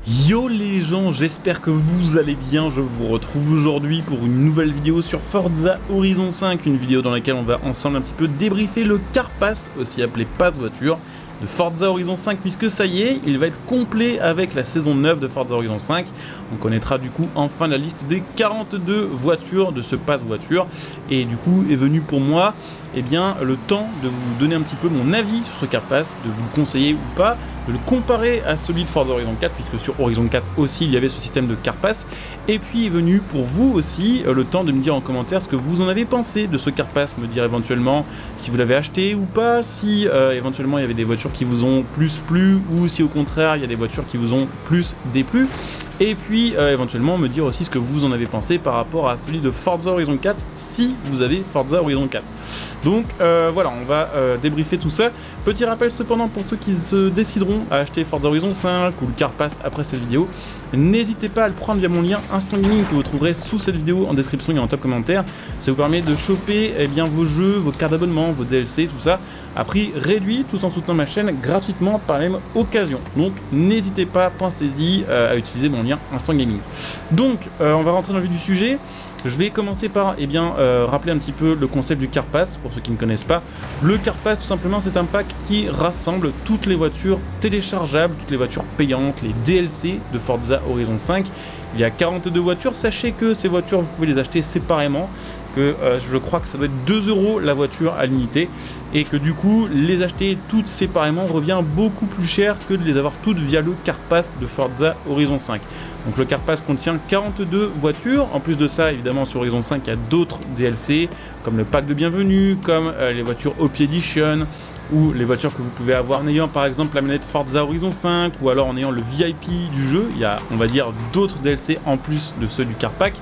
Yo les gens, j'espère que vous allez bien, je vous retrouve aujourd'hui pour une nouvelle vidéo sur Forza Horizon 5, une vidéo dans laquelle on va ensemble un petit peu débriefer le Car Pass, aussi appelé Pass Voiture, de Forza Horizon 5, puisque ça y est, il va être complet avec la saison 9 de Forza Horizon 5. On connaîtra du coup enfin la liste des 42 voitures de ce Pass Voiture, et du coup est venu pour moi le temps de vous donner un petit peu mon avis sur ce Car Pass, de vous le conseiller ou pas, de le comparer à celui de Forza Horizon 4, puisque sur Horizon 4 aussi il y avait ce système de Car Pass, et puis est venu pour vous aussi le temps de me dire en commentaire ce que vous en avez pensé de ce Car Pass, me dire éventuellement si vous l'avez acheté ou pas, si éventuellement il y avait des voitures qui vous ont plus plu, ou si au contraire il y a des voitures qui vous ont plus déplu, et puis éventuellement me dire aussi ce que vous en avez pensé par rapport à celui de Forza Horizon 4, si vous avez Forza Horizon 4. Donc voilà, on va débriefer tout ça. Petit rappel cependant pour ceux qui se décideront à acheter Forza Horizon 5 ou le Car Pass après cette vidéo, n'hésitez pas à le prendre via mon lien Instant Gaming que vous trouverez sous cette vidéo en description et en top commentaire. Ça vous permet de choper vos jeux, vos cartes d'abonnement, vos DLC, tout ça à prix réduit, tout en soutenant ma chaîne gratuitement par la même occasion. Donc n'hésitez pas, pensez-y à utiliser mon lien Instant Gaming. Donc on va rentrer dans le vif du sujet. Je vais commencer par rappeler un petit peu le concept du Car Pass, pour ceux qui ne connaissent pas. Le Car Pass, tout simplement, c'est un pack qui rassemble toutes les voitures téléchargeables, toutes les voitures payantes, les DLC de Forza Horizon 5. Il y a 42 voitures, sachez que ces voitures, vous pouvez les acheter séparément, que je crois que ça doit être 2 € la voiture à l'unité, et que du coup, les acheter toutes séparément revient beaucoup plus cher que de les avoir toutes via le Car Pass de Forza Horizon 5. Donc le Car Pass contient 42 voitures. En plus de ça, évidemment, sur Horizon 5, il y a d'autres DLC, comme le pack de bienvenue, comme les voitures OP Edition, ou les voitures que vous pouvez avoir en ayant par exemple la manette Forza Horizon 5, ou alors en ayant le VIP du jeu. Il y a, on va dire, d'autres DLC en plus de ceux du Car Pack.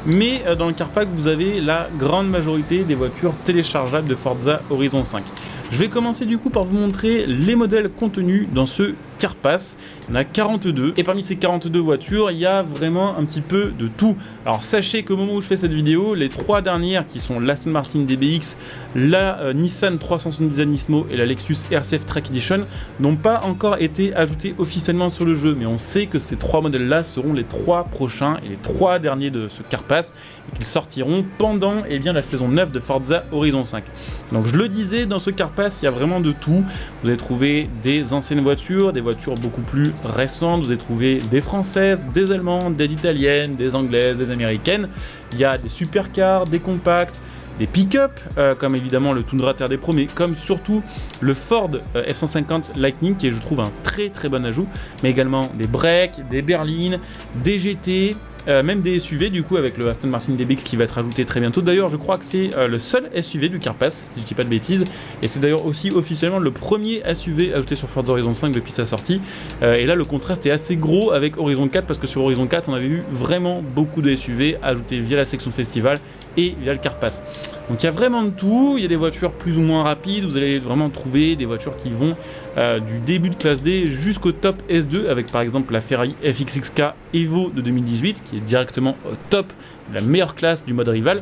Mais dans le Car Pack, vous avez la grande majorité des voitures téléchargeables de Forza Horizon 5. Je vais commencer du coup par vous montrer les modèles contenus dans ce Car Pass. Il y en a 42, et parmi ces 42 voitures, il y a vraiment un petit peu de tout. Alors sachez qu'au moment où je fais cette vidéo, les 3 dernières qui sont l'Aston Martin DBX, la Nissan 370 Nismo et la Lexus RCF Track Edition n'ont pas encore été ajoutées officiellement sur le jeu, mais on sait que ces 3 modèles-là seront les 3 prochains et les 3 derniers de ce Car Pass, et qu'ils sortiront pendant la saison 9 de Forza Horizon 5. Donc je le disais, dans ce Car Pass, il y a vraiment de tout. Vous allez trouver des anciennes voitures, des voitures beaucoup plus récentes, vous allez trouver des françaises, des allemandes, des italiennes, des anglaises, des américaines. Il y a des supercars, des compacts, des pick-up, comme évidemment le Tundra TRD Pro, mais comme surtout le Ford F-150 Lightning, qui est, je trouve, un très très bon ajout, mais également des breaks, des berlines, des GT, même des SUV du coup, avec le Aston Martin DBX qui va être ajouté très bientôt. D'ailleurs, je crois que c'est le seul SUV du Car Pass, si je dis pas de bêtises, et c'est d'ailleurs aussi officiellement le premier SUV ajouté sur Forza Horizon 5 depuis sa sortie. Et là, le contraste est assez gros avec Horizon 4, parce que sur Horizon 4, on avait eu vraiment beaucoup de SUV ajoutés via la section festival et via le Car Pass. Donc il y a vraiment de tout. Il y a des voitures plus ou moins rapides, vous allez vraiment trouver des voitures qui vont du début de classe D jusqu'au top S2, avec par exemple la Ferrari FXXK Evo de 2018 qui est directement au top de la meilleure classe du mode rival.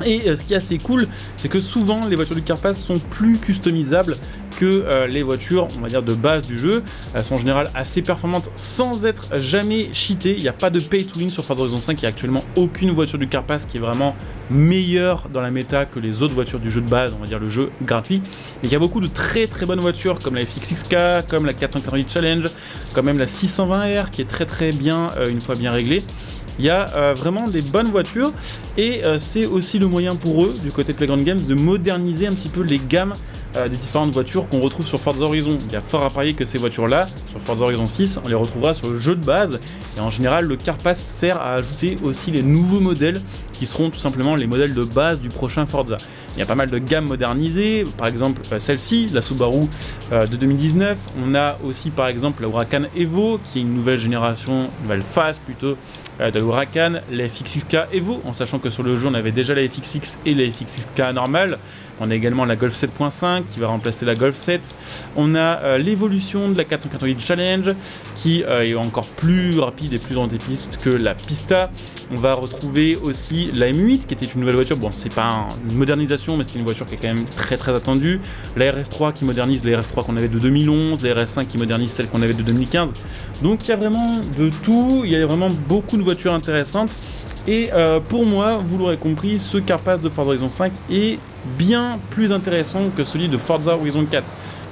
Et ce qui est assez cool, c'est que souvent les voitures du Car Pass sont plus customisables que les voitures, on va dire, de base du jeu. Elles sont en général assez performantes sans être jamais cheatées. Il n'y a pas de pay to win sur Forza Horizon 5. Il n'y a actuellement aucune voiture du Car Pass qui est vraiment meilleure dans la méta que les autres voitures du jeu de base, on va dire le jeu gratuit. Mais il y a beaucoup de très très bonnes voitures comme la FXXK, comme la 448 Challenge, comme même la 620R qui est très très bien une fois bien réglée. Il y a vraiment des bonnes voitures, et c'est aussi le moyen pour eux, du côté de Playground Games, de moderniser un petit peu les gammes des différentes voitures qu'on retrouve sur Forza Horizon. Il y a fort à parier que ces voitures-là, sur Forza Horizon 6, on les retrouvera sur le jeu de base, et en général, le Car Pass sert à ajouter aussi les nouveaux modèles, qui seront tout simplement les modèles de base du prochain Forza. Il y a pas mal de gammes modernisées, par exemple celle-ci, la Subaru de 2019. On a aussi par exemple la Huracan Evo, qui est une nouvelle génération, une nouvelle phase plutôt, de la Huracan, la FXXK Evo, en sachant que sur le jeu on avait déjà la FXX et la FXXK normale. On a également la Golf 7.5 qui va remplacer la Golf 7. On a l'évolution de la 488 Challenge qui est encore plus rapide et plus orientée piste que la Pista. On va retrouver aussi la M8 qui était une nouvelle voiture. Bon, c'est pas une modernisation, mais c'est une voiture qui est quand même très attendue. La RS3 qui modernise la RS3 qu'on avait de 2011, la RS5 qui modernise celle qu'on avait de 2015. Donc il y a vraiment de tout, il y a vraiment beaucoup de voitures intéressantes. Et pour moi, vous l'aurez compris, ce Carpass de Forza Horizon 5 est bien plus intéressant que celui de Forza Horizon 4.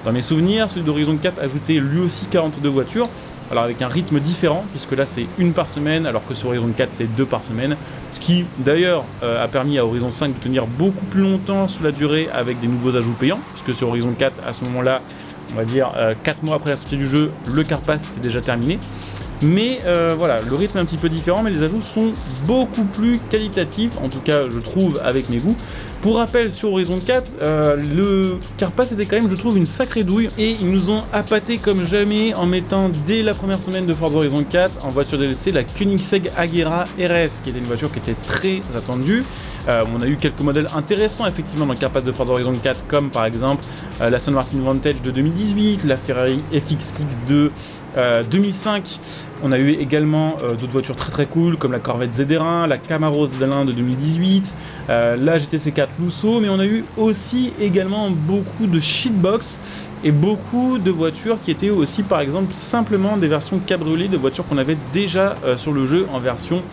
Dans mes souvenirs, celui d'Horizon 4 ajoutait lui aussi 42 voitures, alors avec un rythme différent, puisque là c'est une par semaine, alors que sur Horizon 4 c'est 2 par semaine, ce qui d'ailleurs a permis à Horizon 5 de tenir beaucoup plus longtemps sous la durée avec des nouveaux ajouts payants, puisque sur Horizon 4, à ce moment-là, on va dire 4 mois après la sortie du jeu, le Carpass était déjà terminé. Mais voilà, le rythme est un petit peu différent, mais les ajouts sont beaucoup plus qualitatifs, en tout cas je trouve avec mes goûts. Pour rappel, sur Horizon 4, le Carpass était quand même, je trouve, une sacrée douille, et ils nous ont appâté comme jamais en mettant dès la première semaine de Forza Horizon 4 en voiture DLC la Koenigsegg Agera RS, qui était une voiture qui était très attendue. On a eu quelques modèles intéressants effectivement dans le Carpass de Forza Horizon 4, comme par exemple la Aston Martin Vantage de 2018, la Ferrari FXX de 2005. On a eu également d'autres voitures très cool comme la Corvette ZR1, la Camaro ZL1 de 2018, la GTC 4 Lusso, mais on a eu aussi également beaucoup de shitbox et beaucoup de voitures qui étaient aussi par exemple simplement des versions cabriolet de voitures qu'on avait déjà sur le jeu en version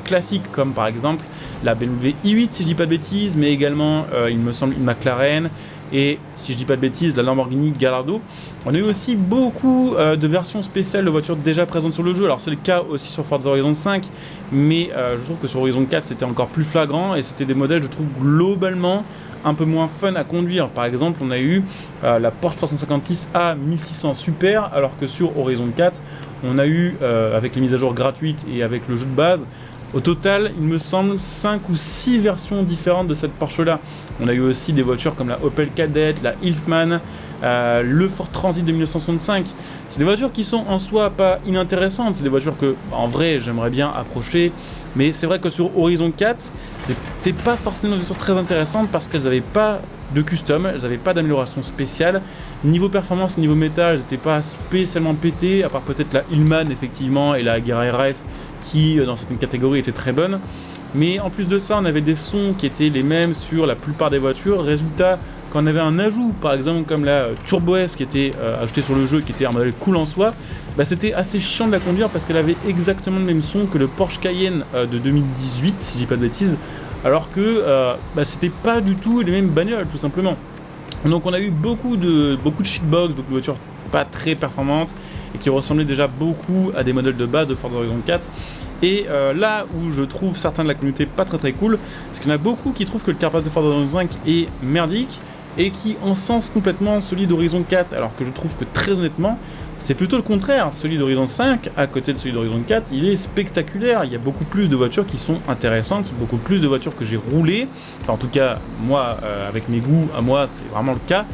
classique, comme par exemple la BMW i8 si je dis pas de bêtises, mais également il me semble une McLaren et si je dis pas de bêtises la Lamborghini Gallardo. On a eu aussi beaucoup de versions spéciales de voitures déjà présentes sur le jeu, alors c'est le cas aussi sur Forza Horizon 5, mais je trouve que sur Horizon 4 c'était encore plus flagrant et c'était des modèles je trouve globalement un peu moins fun à conduire. Par exemple on a eu la Porsche 356A 1600 Super, alors que sur Horizon 4 on a eu avec les mises à jour gratuites et avec le jeu de base, au total, il me semble 5 ou 6 versions différentes de cette Porsche-là. On a eu aussi des voitures comme la Opel Kadett, la Ilfman, le Ford Transit de 1965. C'est des voitures qui sont en soi pas inintéressantes, c'est des voitures que, en vrai, j'aimerais bien approcher. Mais c'est vrai que sur Horizon 4, c'était pas forcément des voitures très intéressantes parce qu'elles n'avaient pas de custom, elles n'avaient pas d'amélioration spéciale. Niveau performance, niveau métal, elles n'étaient pas spécialement pétées, à part peut-être la Hillman effectivement et la Agera RS qui dans certaines catégories étaient très bonnes. Mais en plus de ça, on avait des sons qui étaient les mêmes sur la plupart des voitures. Résultat, quand on avait un ajout, par exemple comme la Turbo S qui était ajoutée sur le jeu, qui était un modèle cool en soi, bah, c'était assez chiant de la conduire parce qu'elle avait exactement le même son que le Porsche Cayenne de 2018, si je dis pas de bêtises, alors que bah, c'était pas du tout les mêmes bagnoles tout simplement. Donc on a eu beaucoup de shitbox, beaucoup de voitures pas très performantes et qui ressemblaient déjà beaucoup à des modèles de base de Forza Horizon 4. Et là où je trouve certains de la communauté pas très cool, c'est qu'il y en a beaucoup qui trouvent que le Carpass de Forza Horizon 5 est merdique et qui encensent complètement celui d'Horizon 4, alors que je trouve que très honnêtement, c'est plutôt le contraire. Celui d'Horizon 5, à côté de celui d'Horizon 4, il est spectaculaire. Il y a beaucoup plus de voitures qui sont intéressantes, beaucoup plus de voitures que j'ai roulées. Enfin, en tout cas, moi, avec mes goûts, à moi, c'est vraiment le cas.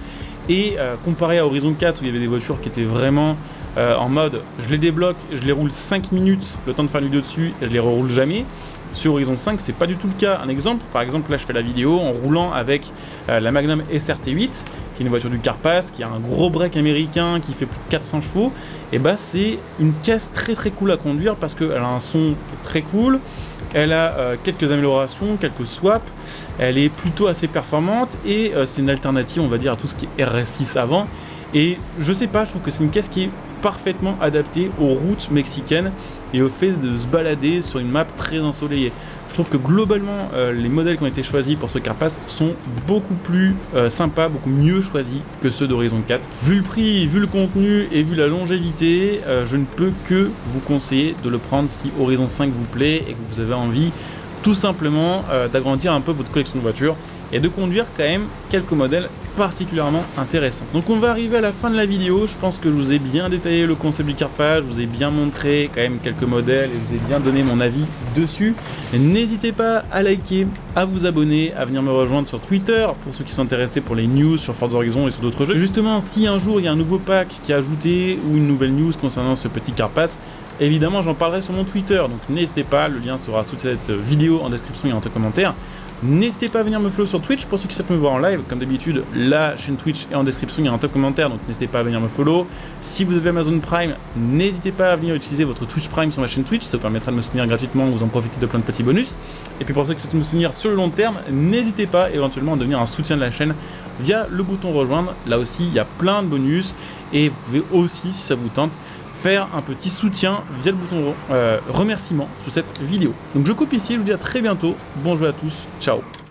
Et comparé à Horizon 4, où il y avait des voitures qui étaient vraiment en mode, je les débloque, je les roule 5 minutes, le temps de faire une vidéo dessus, et je les reroule jamais. Sur Horizon 5, c'est pas du tout le cas. Un exemple, par exemple, là je fais la vidéo en roulant avec la Magnum SRT8, qui est une voiture du Carpass, qui a un gros break américain, qui fait plus de 400 chevaux. Et bah c'est une caisse très cool à conduire parce qu'elle a un son très cool, elle a quelques améliorations, quelques swaps, elle est plutôt assez performante et c'est une alternative, on va dire, à tout ce qui est RS6 avant. Et je sais pas, je trouve que c'est une caisse qui est parfaitement adaptée aux routes mexicaines et au fait de se balader sur une map très ensoleillée. Je trouve que globalement, les modèles qui ont été choisis pour ce Carpass sont beaucoup plus sympas, beaucoup mieux choisis que ceux d'Horizon 4. Vu le prix, vu le contenu et vu la longévité, je ne peux que vous conseiller de le prendre si Horizon 5 vous plaît et que vous avez envie tout simplement d'agrandir un peu votre collection de voitures et de conduire quand même quelques modèles particulièrement intéressants. Donc on va arriver à la fin de la vidéo. Je pense que je vous ai bien détaillé le concept du Carpass, je vous ai bien montré quand même quelques modèles et je vous ai bien donné mon avis dessus. N'hésitez pas à liker, à vous abonner, à venir me rejoindre sur Twitter pour ceux qui sont intéressés pour les news sur Forza Horizon et sur d'autres jeux. Justement, si un jour il y a un nouveau pack qui est ajouté ou une nouvelle news concernant ce petit Carpass, Évidemment, j'en parlerai sur mon Twitter, donc n'hésitez pas, le lien sera sous cette vidéo en description et en commentaire. N'hésitez pas à venir me follow sur Twitch pour ceux qui souhaitent me voir en live. Comme d'habitude, la chaîne Twitch est en description, il y a un top commentaire, donc n'hésitez pas à venir me follow. Si vous avez Amazon Prime, n'hésitez pas à venir utiliser votre Twitch Prime sur ma chaîne Twitch, ça vous permettra de me soutenir gratuitement, vous en profitez de plein de petits bonus. Et puis pour ceux qui souhaitent me soutenir sur le long terme, n'hésitez pas éventuellement à devenir un soutien de la chaîne via le bouton rejoindre. Là aussi, il y a plein de bonus et vous pouvez aussi, si ça vous tente, faire un petit soutien via le bouton remerciement sous cette vidéo. Donc je coupe ici, je vous dis à très bientôt, bon jeu à tous, ciao.